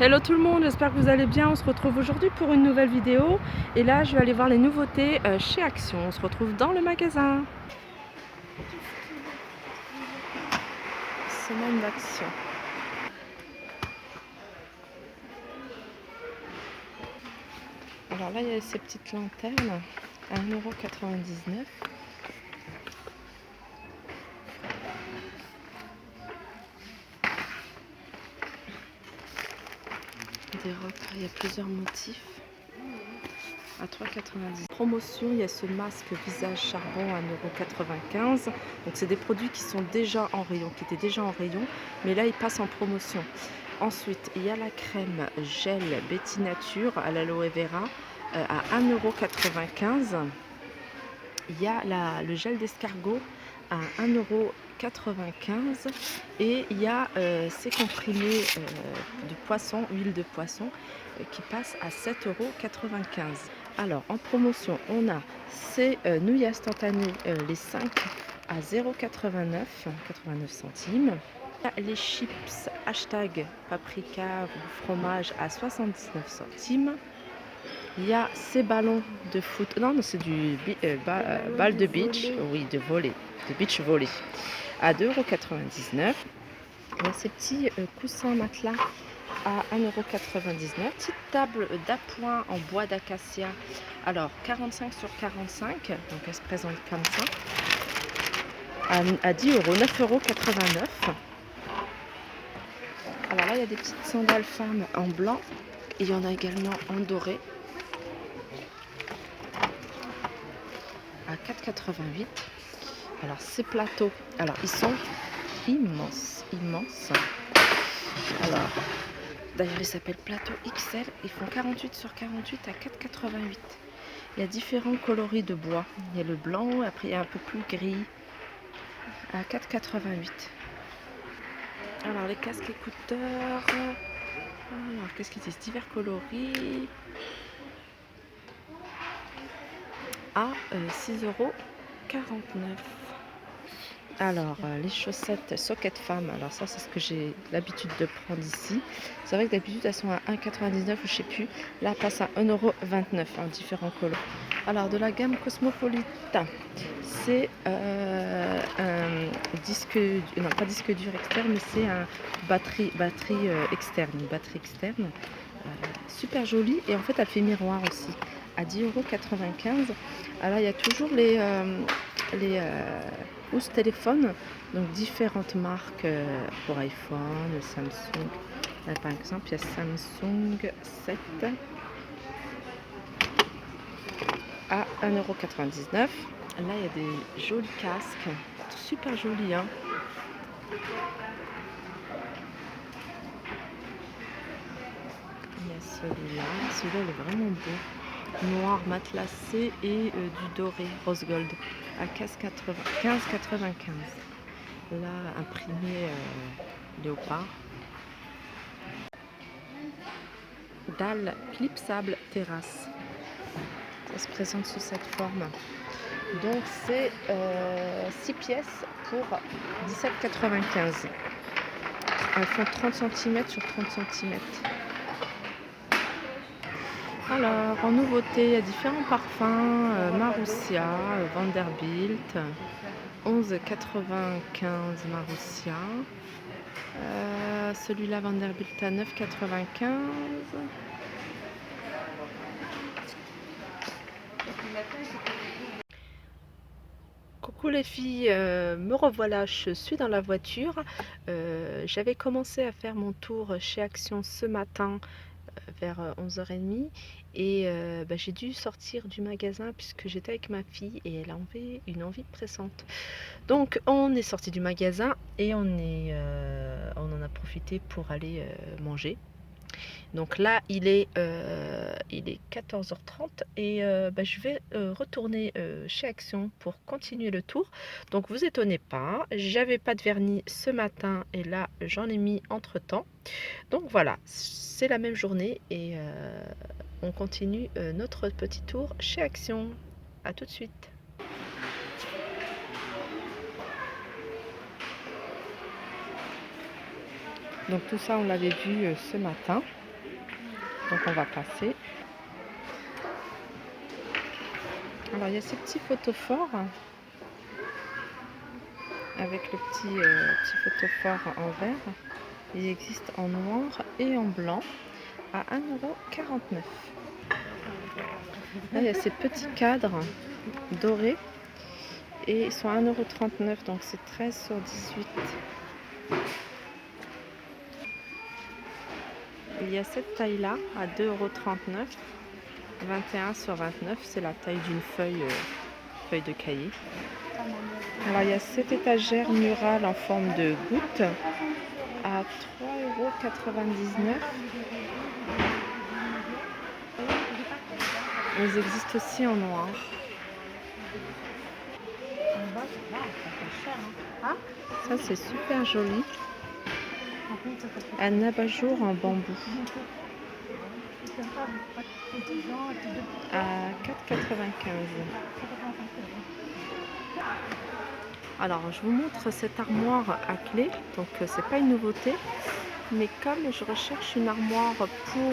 Hello tout le monde, j'espère que vous allez bien. On se retrouve aujourd'hui pour une nouvelle vidéo. Et là, je vais aller voir les nouveautés chez Action. On se retrouve dans le magasin. Semaine d'Action. Alors là, il y a ces petites lanternes à 1,99 €. Des robes, il y a plusieurs motifs. À 3,90 €. Promotion, il y a ce masque visage charbon à 1,95 €. Donc c'est des produits qui sont déjà en rayon, qui étaient déjà en rayon, mais là ils passent en promotion. Ensuite, il y a la crème gel Betty Nature à l'aloe vera à 1,95 €. Il y a le gel d'escargot à 1,95 € et il y a ces comprimés de poisson, huile de poisson qui passent à 7,95 €. Alors en promotion, on a ces nouilles instantanées, les 5 à 0,89 centimes. Les chips hashtag paprika ou fromage à 79 centimes. Il y a ces ballons de foot, non, c'est du balle de beach, oui, de volley, de beach volley, à 2,99 €. Il y a ces petits coussins matelas à 1,99 €. Petite table d'appoint en bois d'acacia, alors 45 sur 45, donc elle se présente comme ça, à 10 €, 9,89 €. Alors là, il y a des petites sandales femmes en blanc, et il y en a également en doré, à 4,88 €. Alors ces plateaux, alors ils sont immenses. Alors d'ailleurs ils s'appellent plateau XL, ils font 48 sur 48 à 4,88 €. Il y a différents coloris de bois, il y a le blanc, après il y a un peu plus gris, à 4,88 €. Alors les casques écouteurs, alors qu'est-ce qu'ils disent, divers coloris, à 6,49 €. Alors, les chaussettes Socket Femme, alors ça c'est ce que j'ai l'habitude de prendre ici. C'est vrai que d'habitude elles sont à 1,99 € ou je sais plus. Là, elles passent à 1,29 € en différents couleurs. Alors de la gamme Cosmopolitan, c'est un disque, non pas disque dur externe, mais c'est un batterie externe, une batterie externe. Super jolie, et en fait elle fait miroir aussi, à 10,95 €. Alors il y a toujours les housses téléphone, donc différentes marques pour iPhone, Samsung. Là, par exemple, il y a Samsung 7 à 1,99 €. Là, il y a des jolis casques, super jolis, hein. Il y a celui-là, celui-là il est vraiment beau, noir matelassé et du doré rose gold, à 15,95 €. Là, imprimé léopard. Dalle clipsable terrasse, ça se présente sous cette forme. Donc c'est 6 pièces pour 17,95 €. Elles font 30 cm sur 30 cm. Alors en nouveauté, il y a différents parfums, Marussia, Vanderbilt, 11,95 € Marussia. Celui-là Vanderbilt à 9,95 €. Coucou les filles, me revoilà, je suis dans la voiture. J'avais commencé à faire mon tour chez Action ce matin vers 11h30, et j'ai dû sortir du magasin puisque j'étais avec ma fille et elle avait une envie pressante. Donc on est sorti du magasin et on en a profité pour aller manger. Donc là, il est 14h30 et je vais retourner chez Action pour continuer le tour. Donc vous étonnez pas, j'avais pas de vernis ce matin et là j'en ai mis entre temps. Donc voilà, c'est la même journée et on continue notre petit tour chez Action. A tout de suite. Donc tout ça on l'avait vu ce matin. Donc on va passer. Alors il y a ces petits photophores avec le petit photophore en verre. Il existe en noir et en blanc à 1,49 €. Là il y a ces petits cadres dorés et ils sont à 1,39 €, donc c'est 13 sur 18. Il y a cette taille là à 2,39 €. 21 sur 29, c'est la taille d'une feuille de cahier. Alors il y a cette étagère murale en forme de goutte à 3,99 €. Ils existent aussi en noir. Ça c'est super joli. Un abat-jour en bambou à 4,95 €. Alors je vous montre cette armoire à clé, donc c'est pas une nouveauté, mais comme je recherche une armoire pour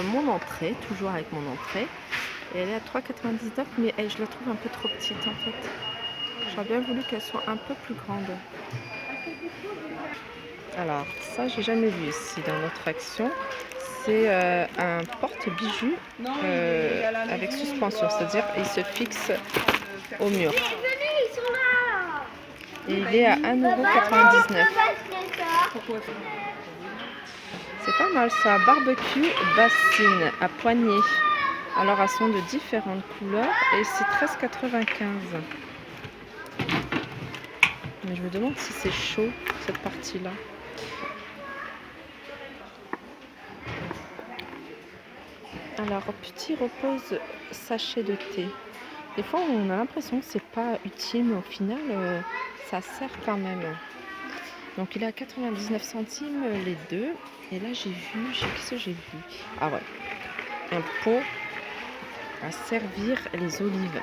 mon entrée, toujours avec mon entrée, et elle est à 3,99 €, mais je la trouve un peu trop petite en fait. J'aurais bien voulu qu'elle soit un peu plus grande. Alors ça j'ai jamais vu ici dans notre action. C'est un porte-bijoux avec suspension, c'est-à-dire il se fixe au mur. Et il est à 1,99 €. C'est pas mal ça. Barbecue bassine à poignée. Alors elles sont de différentes couleurs et c'est 13,95 €. Mais je me demande si c'est chaud cette partie-là. Alors petit repose sachet de thé. Des fois on a l'impression que c'est pas utile, mais au final ça sert quand même. Donc il est à 99 centimes les deux. Et là qu'est-ce que j'ai vu? Ah ouais, un pot à servir les olives.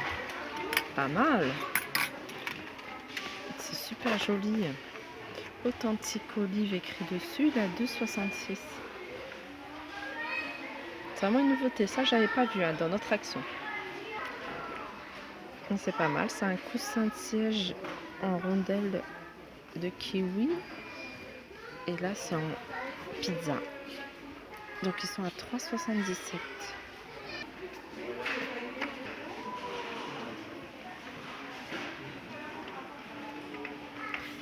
Pas mal. C'est super joli. Authentique olive écrit dessus, il est à 2,66 €. C'est vraiment une nouveauté, ça j'avais pas vu dans notre action. C'est pas mal, c'est un coussin de siège en rondelle de kiwi. Et là c'est en pizza. Donc ils sont à 3,77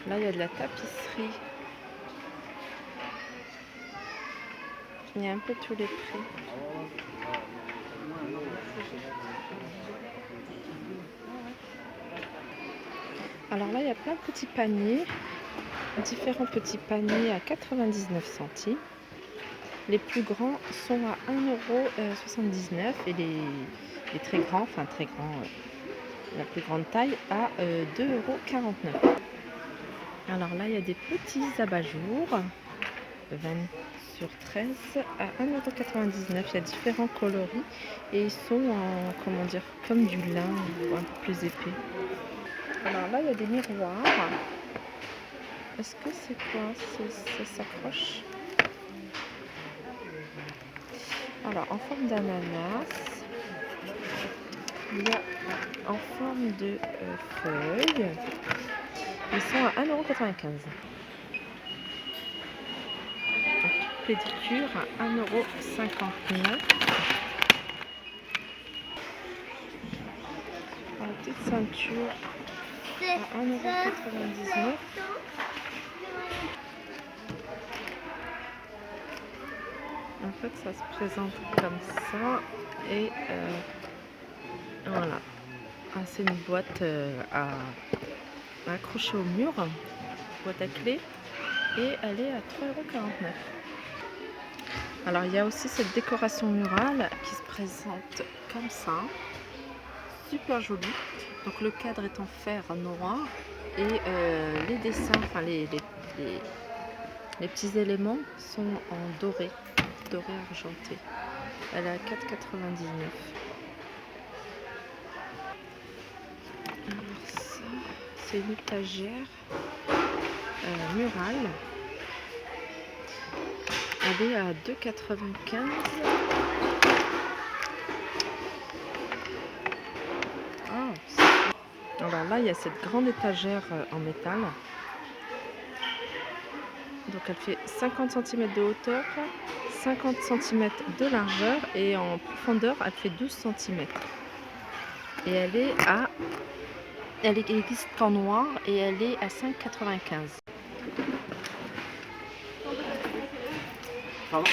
€. Là il y a de la tapisserie. Il y a un peu tous les prix. Alors là il y a plein de petits paniers. Différents petits paniers à 99 centimes. Les plus grands sont à 1,79 € et les très grands, enfin très grands, la plus grande taille à 2,49 €. Alors là il y a des petits abat-jours 20 sur 13 à 1,99 €. Il y a différents coloris et ils sont en, comment dire, comme du lin ou un peu plus épais. Alors là il y a des miroirs. Est-ce que c'est quoi? Ça s'accroche. Alors en forme d'ananas. Il y a en forme de feuilles. Ils sont à 1,95 €. Pédicure à 1,59 €. La petite ceinture à 1,99 €. En fait, ça se présente comme ça. Et voilà. Ah, c'est une boîte à accrocher au mur. Boîte à clé. Et elle est à 3,49 €. Alors, il y a aussi cette décoration murale qui se présente comme ça. Super jolie. Donc, le cadre est en fer noir. Et les dessins, enfin les petits éléments sont en doré argenté. Elle est à 4,99 €. Alors ça, c'est une étagère murale. Elle est à 2,95 €. Alors là, il y a cette grande étagère en métal. Donc elle fait 50 cm de hauteur, 50 cm de largeur et en profondeur, elle fait 12 cm. Et elle existe en noir et elle est à 5,95. Pardon?